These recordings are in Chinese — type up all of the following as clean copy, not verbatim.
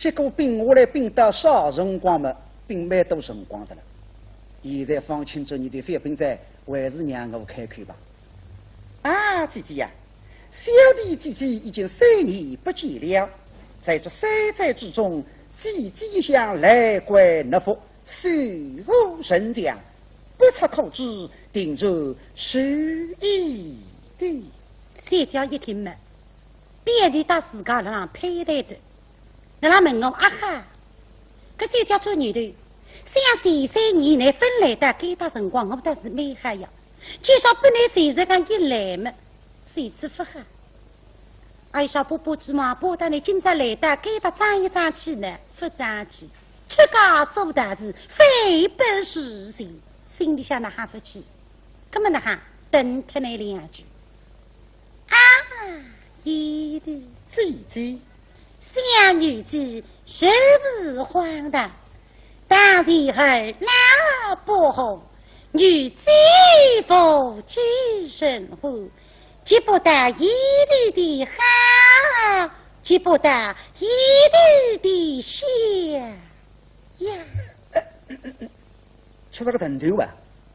结果并下来并得少辰光嘛，并蛮多辰光的了。现在方清楚你的反本在，还是让我看看吧。啊，姐姐呀，小弟姐姐已经3年不见了，在这山寨之中，姐姐一向来怪那福，虽无神将，不测口之，定着实意的。三叫一听嘛，别地到自家那佩戴着，那问我啊哈，搿三叫做女的，想3年内分来的给他辰光，我倒是没哈呀。介绍本来谁是讲一来嘛，谁知不哈？爱小伯伯之嘛，伯大呢今朝来的给他张一张去呢，不张去，出家做大事，非不是人，心里想那哈不去，根本那哈等他那2句。啊，一的姐姐，小女子实是荒唐，当时儿那不好，女子否知神乎？既不得一地的好，既不得一地的笑呀。吃这个藤头啊！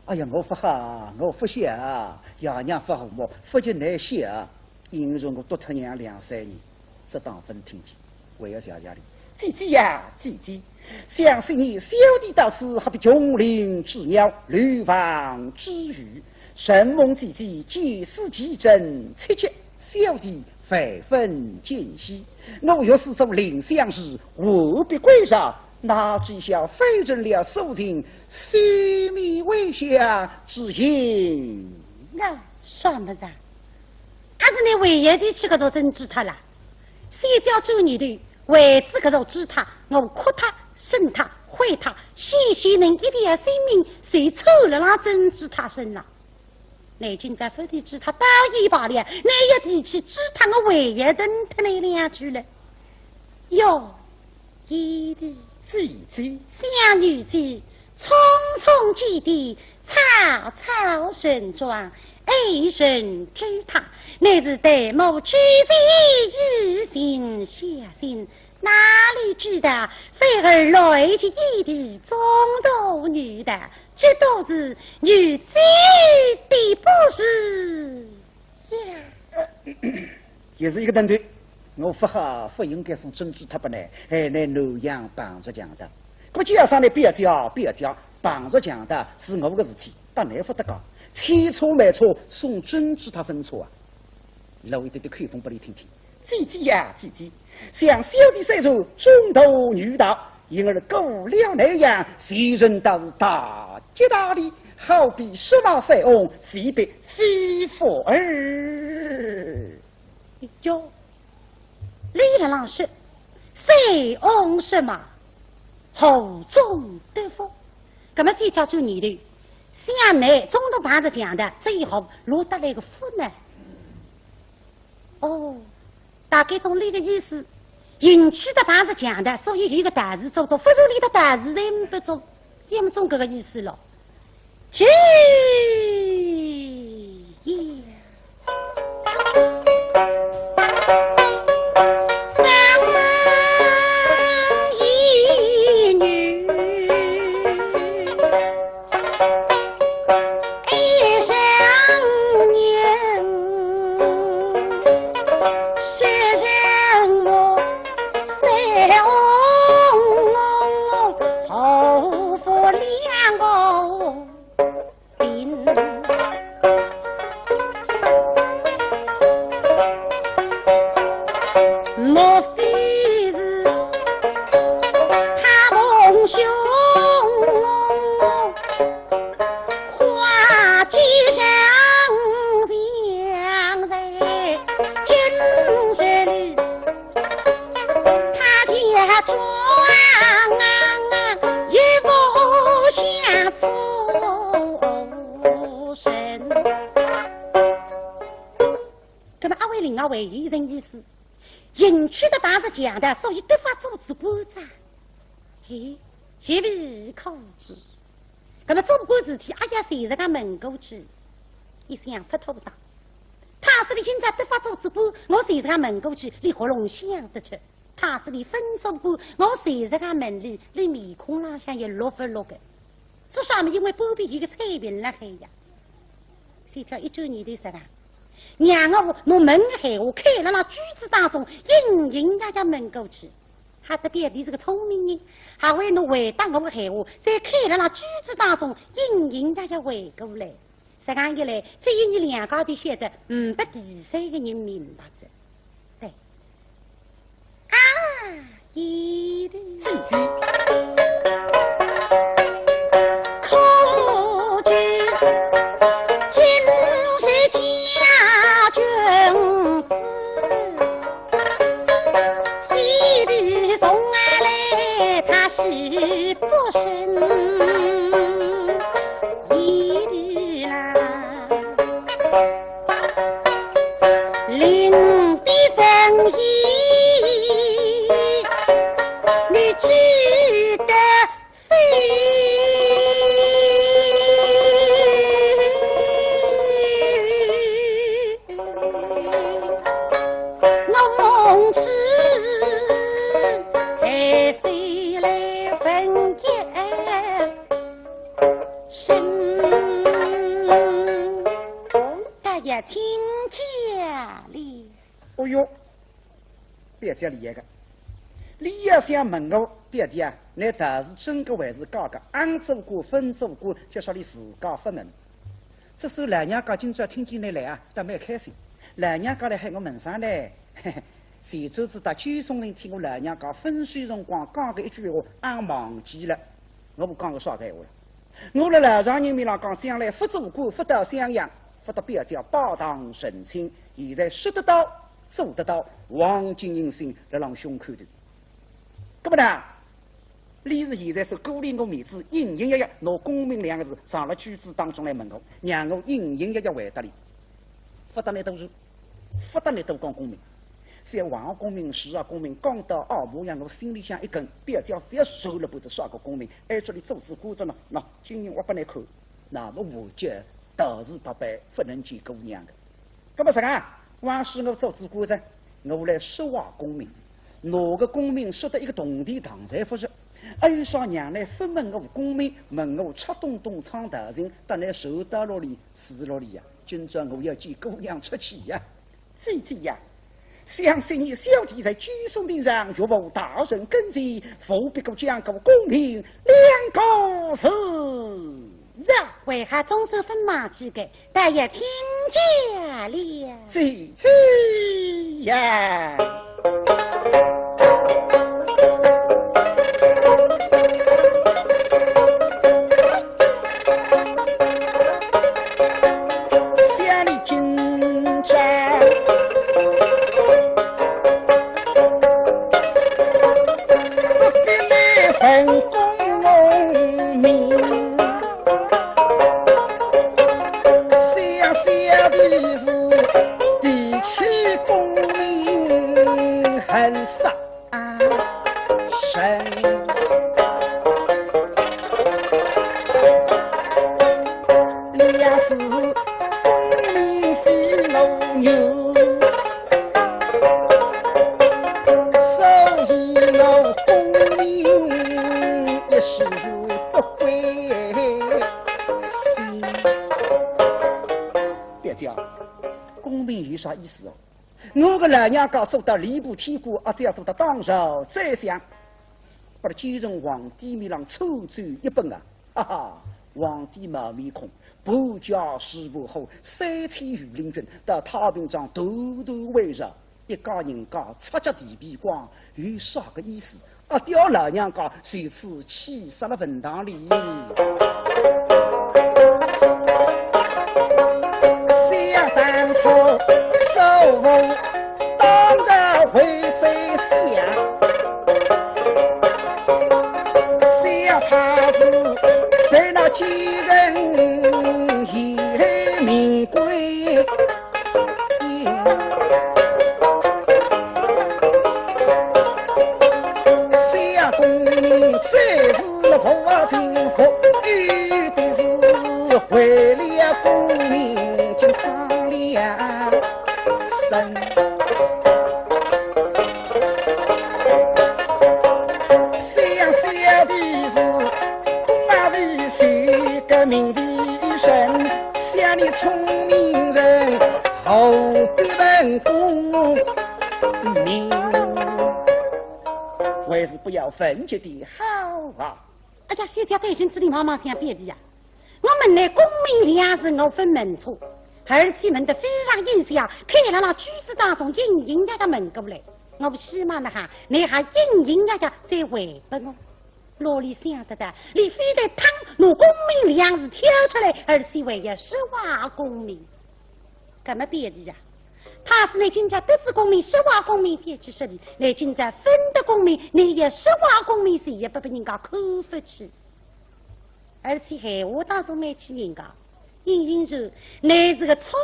哎呀，我不好，我不想，爷娘不好么？不就难想。因着我多他娘2-3年，这当分听见，还要家里。姐姐呀，姐姐，想是你小弟到此，好比穷灵之鸟，流亡之鱼。神梦姐姐见识其真，切切小弟非分见惜。我若是做领相时，何必归上？哪知晓非人了素情，须弥为相之言。那什么子？还是你唯一的去搿种针治他了？谁叫做你的为子搿种治他？我哭他、生他、毁他，细能一点生命，谁抽了那针治他身了？你今在府里治他大一把了，那一提起治他我唯一等他那2句了。哟，一的姐姐，小女子匆匆几地，草草盛装。一生知他，乃是戴某举子一心下心，哪里知道非儿来其一地中斗女的，这都是女子的不是呀。也是一个等队，我不好不应该送针治他不呢，还来南阳帮着讲的。那么加上呢，别讲，帮着讲的是我的事体，但难不得讲。千错万错，送针治他分错啊！老一点的口风不里听听。姐姐呀，姐姐，像小弟虽做中斗女道，因而过了那样，谁人倒是大吉大利，好比十马塞翁，非比非佛儿。哟，李二郎说，塞翁什么后中得福，那么谁叫做你的？向内中途旁子讲的，最后落得来个福呢？哦，大概从那个意思，营区的旁子讲的，所以有一个大事做，不如里的大事人不做，也没中这个意思了。去也。为一人意思，营区的把子讲的，所以得法组织官长。嘿，绝未可知。那么做官事体，哎呀，谁人家门过去，一想不妥当。他是的今朝得法组织官，我谁人家门过去，你何龙想得出？他是你分走过，我随着他门里，你面孔浪向也落不落的。这上面因为包庇一个彩屏了黑呀。谁叫19年的时候，娘我弄门海我开了那句子当中，隐隐呀呀门过去。他的别地是个聪明人，还为侬回答我海话，在开了那句子当中，隐隐呀呀回过来。这样一来，只有你两个的晓得，不第三个人明白着。对，啊，一的姐姐，可知今日家君子，一的送来他是不生。临别生意，你记得飞。我梦知爱谁来分一生。也听家里，哦哟，别家里一个，你要想问我别的啊，那倒是真个还是假个，按做过分做过，就说你自家发问。这时候老娘家今朝听见你来啊，倒蛮开心。老娘家来喊我问上来，前周子到九松林听我老娘家分水辰光讲个一句话，俺忘记了，我不讲个啥个话了。我在老丈人面上讲，将来不做官，不到襄阳。不得别叫报堂审清，现在说得到做得到，王金英心在让胸口头。那么呢，你是现在是鼓励我面子，隐隐约约拿公民两个字上了句子当中来问我，让我隐隐约约回答你。不得你都是，不得你都讲公民。非王公民、时啊公民，讲到二模样，我心里想一根，别叫非收了不得耍个公民，而这里组织鼓着呢，那今年我不来看，那么我就。倒是不白不能见姑娘的，那么啥啊？往时我做主管着，我来说话公民，哪个公民说得一个同地堂才不是？还有啥娘来分问我公民，问我出东东闯大人，但来手到落里死落里呀！今朝我要见姑娘出去呀，姐姐呀！相信你小弟在居松顶上若无大人跟进，否必够将个公民两个是。为何总是分马几个？但也听见了。姐姐呀！乡里军长，别来分公民。很杀生，你要是公民是农牛，所以我公民一时不归心。别讲，公民有啥意思哦？我个老娘家做到吏部天官，都要做到当朝宰相，把九成皇帝面上抽走一本啊！哈哈，皇帝毛面孔，不教师不好，3千御林军到太平庄独独围绕，一家人家插脚地皮光，有啥个意思？掉老娘家随此气杀了文堂里。想当初受我当个会宰相，想他是被那几人以黑名贵。想公民再是了佛经佛，有的是为了公民经商量生。功名，还是不要分级的好啊！哎呀，现在对孙子的妈妈想别的呀，我们的功名两字我分门错，儿妻们的非常印象，看了那句子当中隐隐呀呀问过来，我希望呢哈，你还隐隐呀呀再回答我。罗里想得的，你非得汤拿功名两字挑出来，而且为要实话功名，干嘛别的呀？他是你今家得知功名，实话功名别去说的，你今家分的功名，你也实话功名，谁也不被人家口服起。而且闲话当中没起人家，隐隐说你是个聪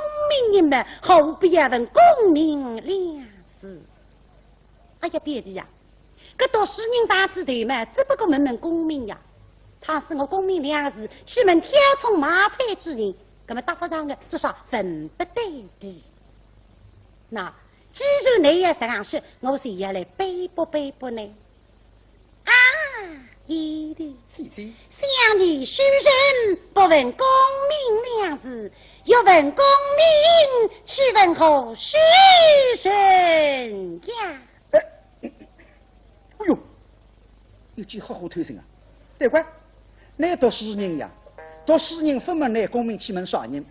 明人嘛，何必要问功名两字？哎呀，别的呀！搿读书人把子头嘛，只不过问问功名呀。他是我功名两字，去问挑葱买菜之人，葛么答不上的，至少分不对比。那既然你也这样说，我是要来背不呢？啊，一的姐姐，想你书人不问功名两字，要问功名，去问候书生呀。哎呦，有句好好推声啊！对怪，你读书人呀，读书人分门来功名去问啥人？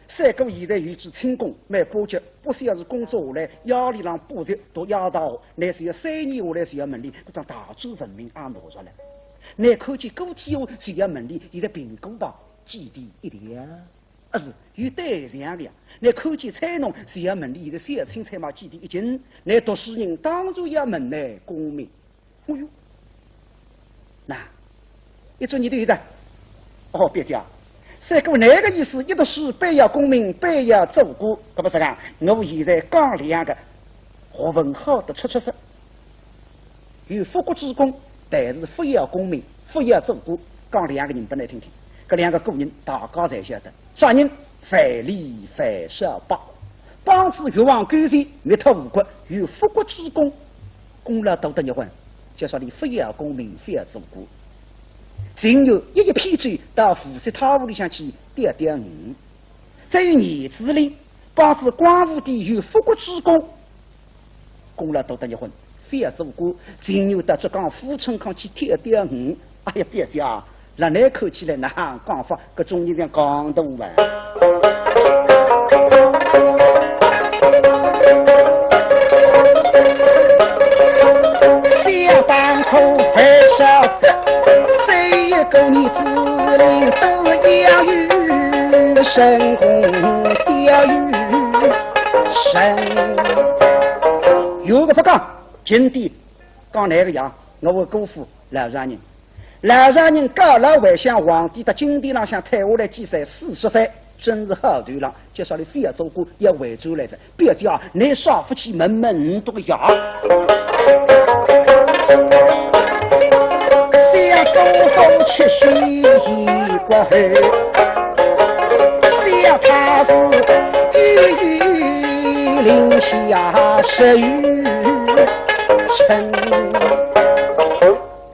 三哥现在有句轻功卖波及，不需要是工作下来夜里让补习读夜到，乃是要3年下来是要门里搿张大专文凭也拿出来。乃看见个体后是要门里现在苹果吧，基地一条，是有对象的。乃看见菜农是要门里现在小青菜嘛，基地一斤。乃读书人当然要门来功名。哎呦，那一做你的有的，哦，别讲，三哥那个意思，一读书背要功名，背要做官，搿不是讲，我现在讲两个学问好的出色，有复国之功，但是非要功名，非要做官，讲两个人不来听听，搿两个个人大家才晓得，啥人？范蠡、范少邦，邦子越王干脆灭脱吴国，有复国之功，功劳多得结婚。就说你非要功名，非要做官，仅有一批嘴到富士塔屋里向去钓钓鱼。再有儿子里，帮子光武帝有复国之功，功劳多得结婚，非要做官，仅有到浙江富春康去钓钓鱼。哎呀，别讲，让你看起来那讲法，搿种人这样讲大嘛。当初犯少谁一个儿子领都养育神功钓鱼神有个不讲今地讲哪个样我会辜负老丈人高老还向皇帝的金地上向退下来记载40岁真是好团了就说你非要做官要围住来着不要讲你少夫妻门门都要想东风去西过后，想他是雨雨淋下湿雨成。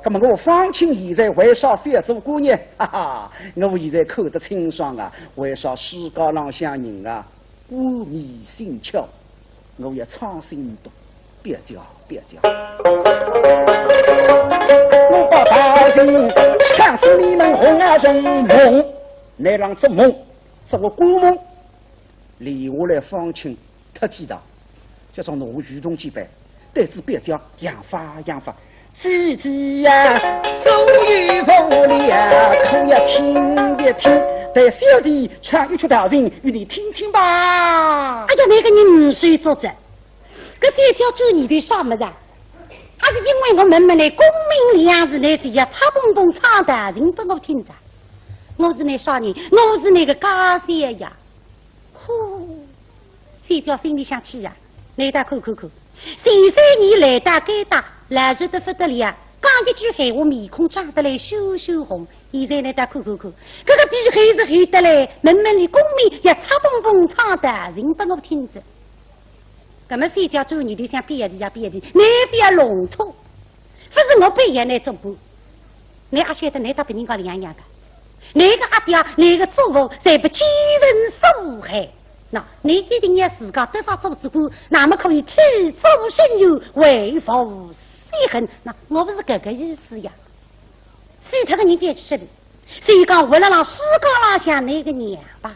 那么我方清现在为啥非要做官呢？哈哈，我现在看得清爽啊，为啥世高浪向人啊，官迷心窍，我要创新多。别讲，我把大人强死你们红儿人梦，乃让做梦，做个官梦，立下来方清他记得，就说我与同几辈，对子别讲养发，自己呀，走与无聊，可要听一听。待小弟唱一曲大人与你听听吧。哎呀，那个人不是作者。这三条做你的啥么子？还是因为我门的功名两字那是要擦蹦蹦唱大人给我听着。我是那啥人？我是那个家仙呀。呼，三条心里想起呀，来打看。谁说你来打该打，来热得不得了。讲一句闲话，面孔长得来羞红。现在来打看。这个比黑是黑得来，门的功名要擦蹦蹦唱大人给我听着。那么谁叫做你的像别的，你非要弄错，不是我背也来做官，你还晓得你到别人家里样的，那个阿爹，那个祖父，才不欺人受害，那你一定要自家得法做主管，那么可以体足心有，为父虽恨。那我不是这个意思呀。谁他个人别去说的，谁讲为了让世家拉下那个娘吧，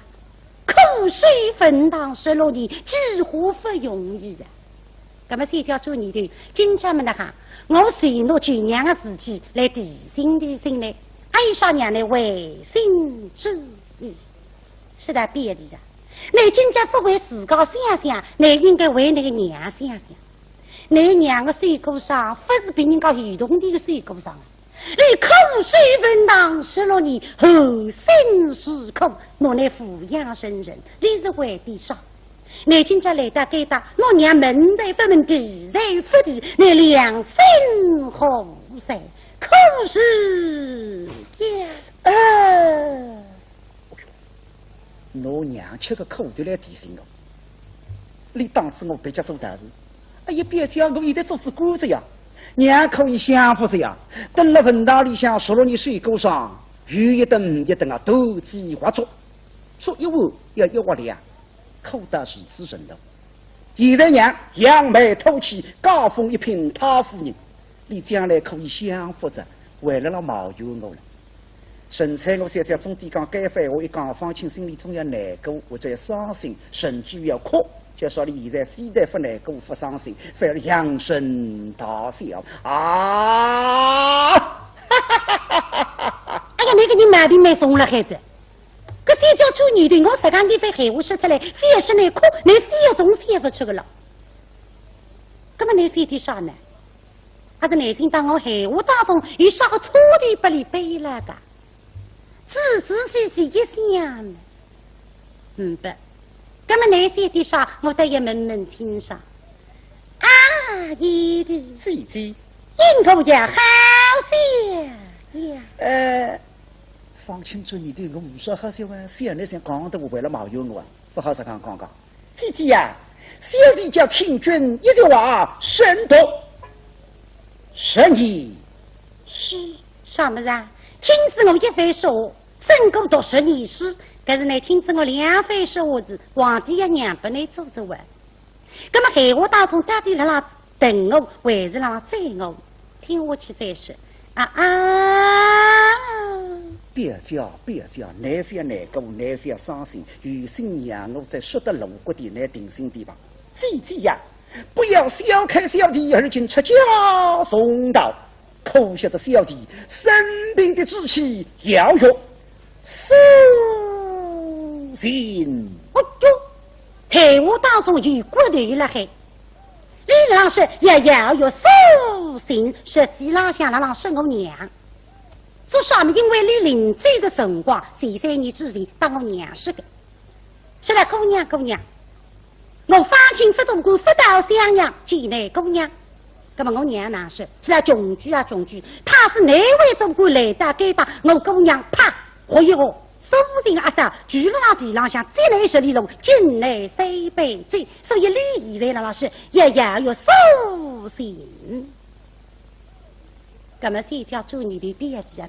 苦水分担失落的，几乎不容易呀。那么谁叫做你的今朝们的哈，我随诺去娘的自己来提醒呢，爱上娘的违心之意，是在别的呀。你今朝不为自家想想，你应该为那个娘想想。你娘的水果上，不是比人家移动的水果上啊！你口水分担失落你后生时苦，我来抚养生人，你是为的啥？你今朝来到给他，我娘门在不门，地在不地，你良心何在？口是也我娘吃个苦头来提醒我，你当初我别家做大事，哎呀，别叫我现在做只管子呀，娘可以享福着呀。等了文大里向说了你水沟上，有一顿一顿啊，斗鸡化作，说一碗要一碗两，口袋如此人头。现在娘扬眉吐气，高风一品他夫人，你将来可以享福着，为了冒用我了。甚至我现在总得讲改反，我一讲放清心里总要难过，或者要伤心，甚至于要哭。就说你现在非但不难过、不伤心，反而扬声大笑啊！哎呀，那个你毛病蛮重了，孩子。可谁叫做女的？我实讲你非害我说出来，非要是你哭，你谁要总写不出个了。那么你写的啥呢？还是内心当我害我当中有啥个错的不里背了个？仔仔细细一想，不，那么那些的啥，我得要问问清楚。啊，一的姐姐，应口也好些呀。放清楚你对我无说好些话，想来想讲的我为了冒用我，不好这样讲讲。姐姐呀，小弟叫听君一句话，深读12诗，什么啊？听子我一番说，身过读12诗，可是呢，听子我2番说字，皇帝也让不你做着玩。那么害我当中到底在那等我，还是让追我？听我去再说。别叫，难非难过，难非伤心，有心让我在说得龙骨地来定心地方。姐姐呀，不要小看小弟，而今出家送道。可晓得小弟生病的志气要用守心。哦哟，害我当中有骨头了还。理论上也要有守心，实际上想让是我娘。做啥么？因为你临醉的辰光，13年之前当我娘是个。是了，姑娘，我方清不中官，不到襄阳见来姑娘。那么我娘哪是？是来穷居，他是哪位总管来到给他？我姑娘啪，活一个手人阿嫂，举了那地浪向，再来10里路，进来3杯醉。所以你现在那是也要有守心。那么谁叫做你的别急，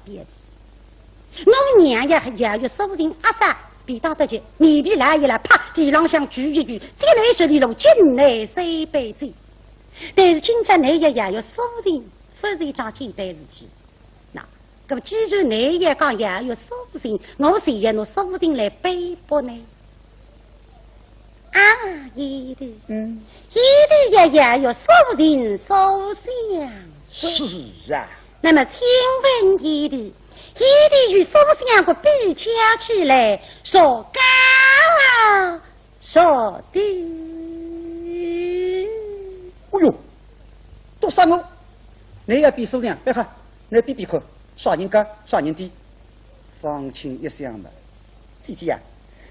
我娘也要有守心阿嫂。比当得去，你比来一来，啪，地浪向举一举，再来10里路，进来3杯醉。但是今朝你也要守心，不是一桩简单事体。那，那么既然你也讲也要守心，我谁要拿守心来背驳呢？一的也要守心守心。是啊。那么请问一的与守心个比较起来，说高说低。哎呦，多杀我！你要比守心，别看，你比看，啥人高，啥人低。方清一想嘛，姐姐啊，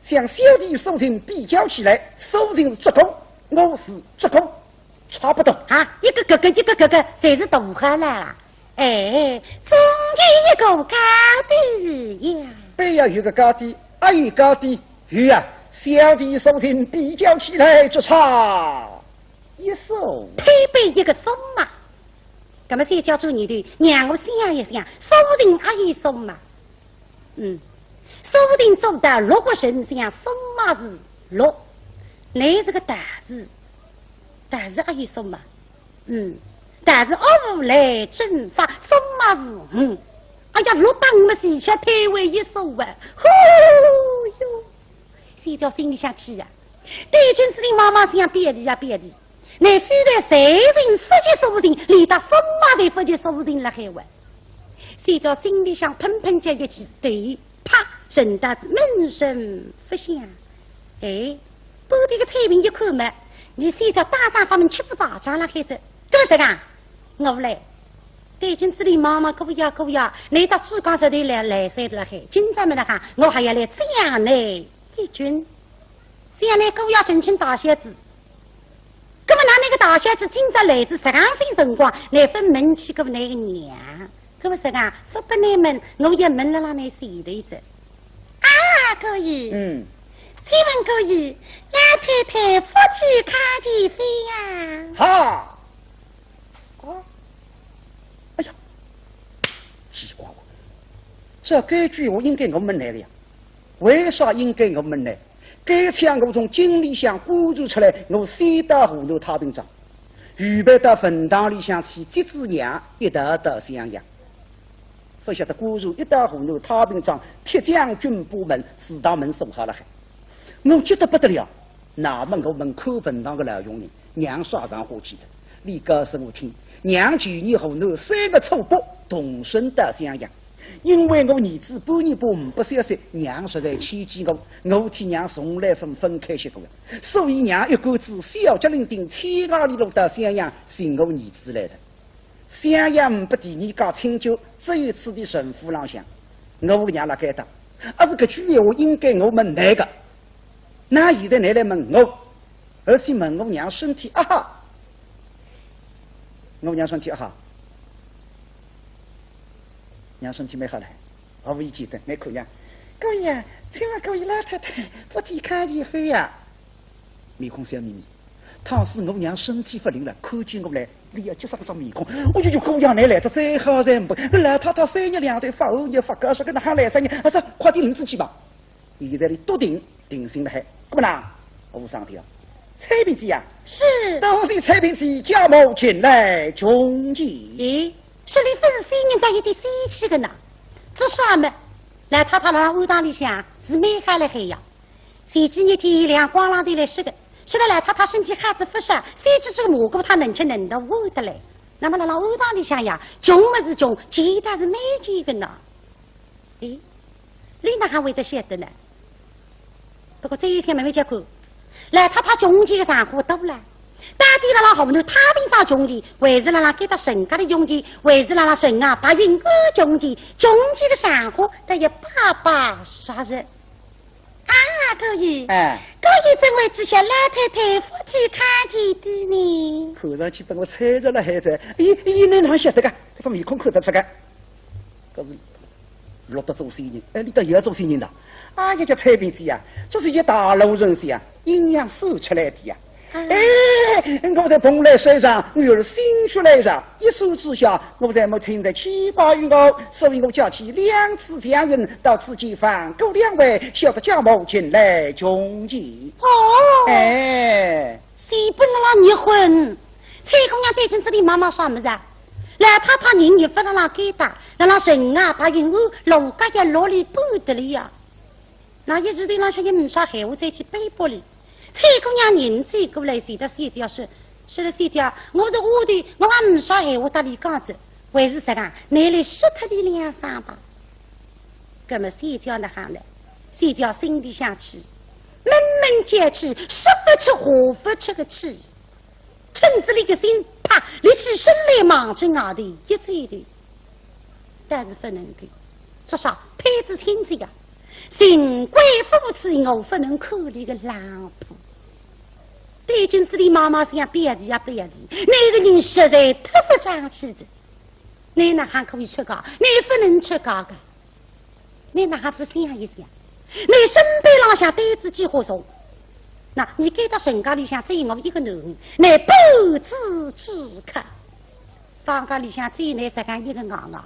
像小弟与守心比较起来，守心是足弓，我是足弓，差不多啊。一个哥哥，侪是大汉啦。总有一个高低呀。不要有个高低，有高低，有啊。小弟守心比较起来，就差一手，配备一个手嘛。那么谁叫做你的？让我想一想，守心也有手嘛。守心做到6个神像，手嘛是6，你这个大事阿姨说嘛，但是恶无来正法什么事？哎呀，落当我们前前推为一手啊！呼哟，谁叫心里想气呀？对君子的妈妈想别的呀别的，你非得谁人夫妻受人，连到什么的夫妻受人了还玩？谁叫心里想喷喷叫一句，对，啪，人大子闷声不响。哎，旁边个彩屏一看嘛，你谁叫大丈夫们吃子巴掌了孩子？干什么？我不来。对君子的妈妈可不要，你到志刚手里来塞的了还？今朝们的哈，我还要来这样呢，义军。这样呢，各位要真正大小子，那么拿那个大小子今朝来自12岁辰光来分门去，各位那个娘，各位说啊，说不你们，我也问了让你洗的一子。啊，各位，请问各位，老太太夫妻看几飞呀？哈，哎呀，奇怪了，这该句话应该我们来了呀，为啥应该我们来？该枪我从井里向鼓出出来，我3打葫芦太平章，预备到坟堂里向去接子娘一道道相养。不晓得鼓出1打葫芦太平章，铁将军部门4道门送好了还，我急得不得了。那么我们看坟堂的老佣人，娘刷上火气子，你告诉我听，娘去年和我3个初8同孙到相养。因为我儿子半年5不消息，娘实在牵记我替娘从来分开些过，所以娘一个子小脚伶仃，7里路到襄阳寻我儿子来着。襄阳不第2家清酒，这一次的神父浪向，我娘了该打，而是这句话应该我们那个。那现在你来问我，而且问我娘身体哈，我娘身体哈。娘身体没好了，我无意记得，没可呀。各位呀，请问各位老太太，不提看见飞呀？面孔笑眯眯。倘使我娘身体不灵了，看见我来，你要接上张面孔，我就姑娘来这再好再不。老太太3日2队发5日发高说跟那还来3日，我说快点领子去吧。现在你多定心了还，不啦？我上天啊，蔡平子呀，是。当时蔡平子家母前来穷记。咦？这里不是3人在有点生气的呢，做啥么？来太太让欧堂里向是没开了还呀？前几日天亮光浪的来说的，说的来太太身体孩子不适，谁知这个蘑菇他能吃能的我的嘞？那么让欧堂里向呀，穷么是穷，钱但是没钱的呢。诶，你哪还会得晓得呢？不过这一天没结果，来太太穷钱的账户多了。大地拉拉后头太平章穷钱，为是拉拉给他神家的穷钱，为是拉拉神啊把云哥穷钱的生活得一880人。啊，各位，各位怎会知晓老太太夫妻看见的呢？看上去把我猜着了，孩子，你哪晓得个？这面孔看得出个？可是落得做生意，你倒也要做生意的。啊，一个菜饼子呀，就是一大路人士呀，营养收出来的呀。我在蓬莱山上，女儿心血来潮，一手之下，我在没存在7、8月后，所以我叫起2次将人到此前访，够2位晓得家母前来穷记。谁不能让你婚？蔡姑娘对镜子里妈妈说么子？来太太人也不能让给打，让他神啊把云雾龙家也落里不得了呀。那一日头浪向也唔少闲话再去背包里。蔡姑娘人追过来，随着谁家说的谁家，我是我的，我还唔少闲话打里讲子，为是啥个？你来说他的2、3吧。那么谁家那行呢？谁家心里想气，闷闷结气，说不出话不出个气，村子里个心啪，立起身来忙着外头一嘴的，但是不能够，至少配子亲子呀。新贵夫妻我不能可怜个郎婆，对镜子里妈妈想别的呀别的，那个人实在太不争气的。你哪还可以出高？你不能出高的，你哪还不想一想？你身边浪向对自己话说，那你给到人家里向只有我一个男人，你不知之客。房间里向只有你这样一个硬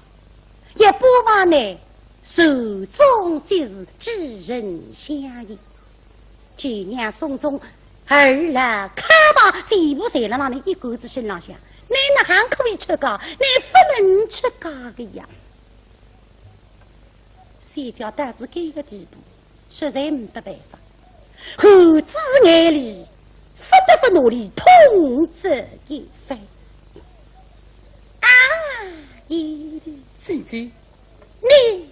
也不枉你。手中即是知人相依，去年送终儿啦，看吧，谁不在了那里一个子身上想，你那还可以出家，你不能出家的呀。谁叫到至这个地步，实在没得办法。猴子眼里，不得不努力痛这一番。啊，一的姐姐，你，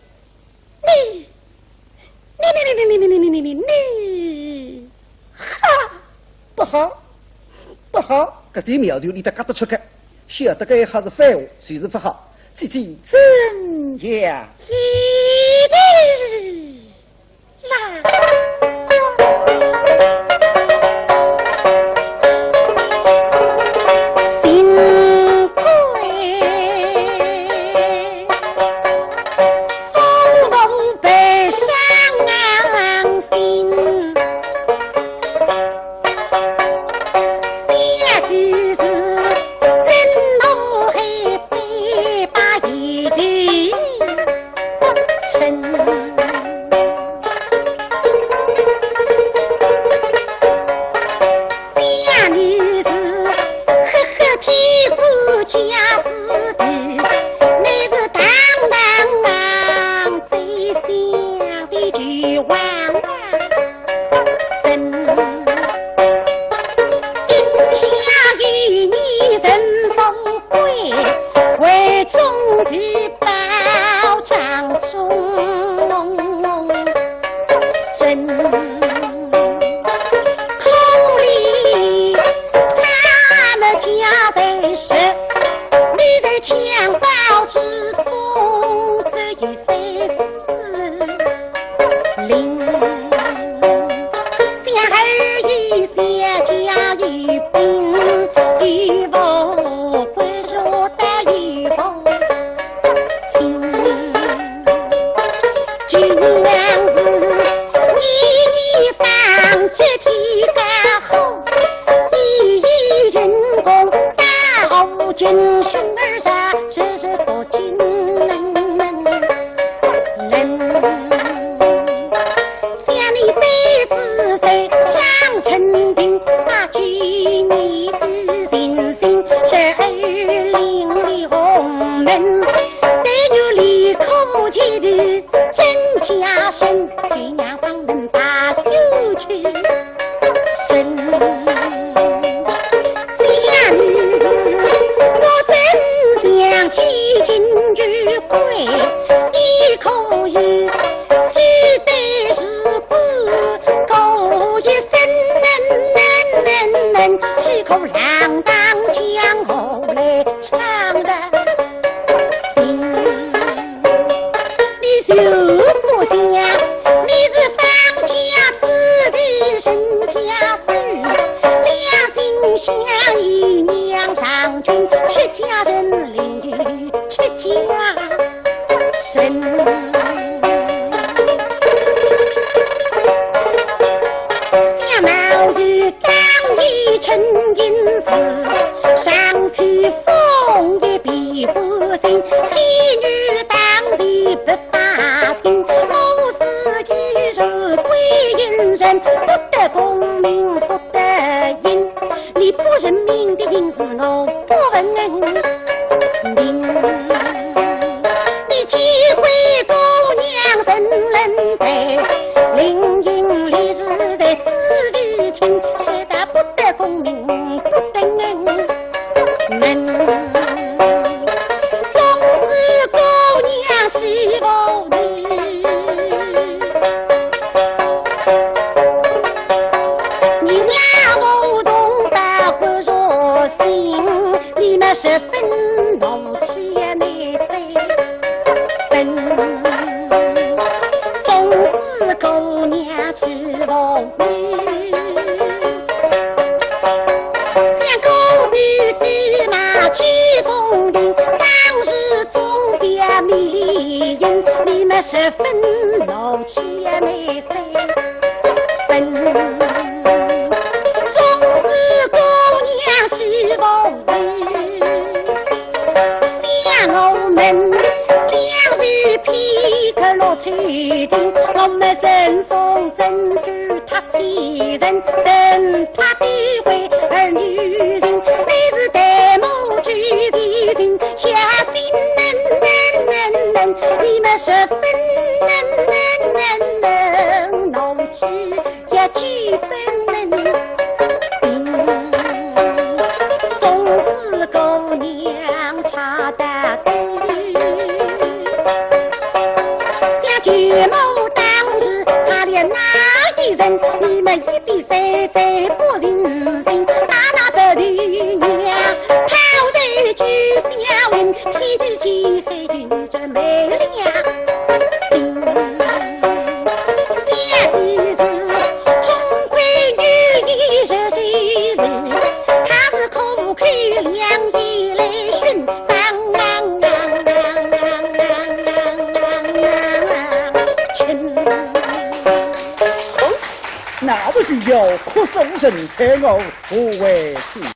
哈，不好，不好，搿点苗头你得夹得出个，晓得搿一下是废话，随时不好。姐姐真呀，一的啦。我们人送珍珠，他起人，任他诋毁儿女人，乃是代母举的人，下心能，你们十分能，怒气也几分能。总是姑娘差得低，像卷毛当时差了哪一人？你们一比谁不认真？打那不对娘，抛头就想问，天地间还有着美丽呀。那不是要哭诉人才我不为情。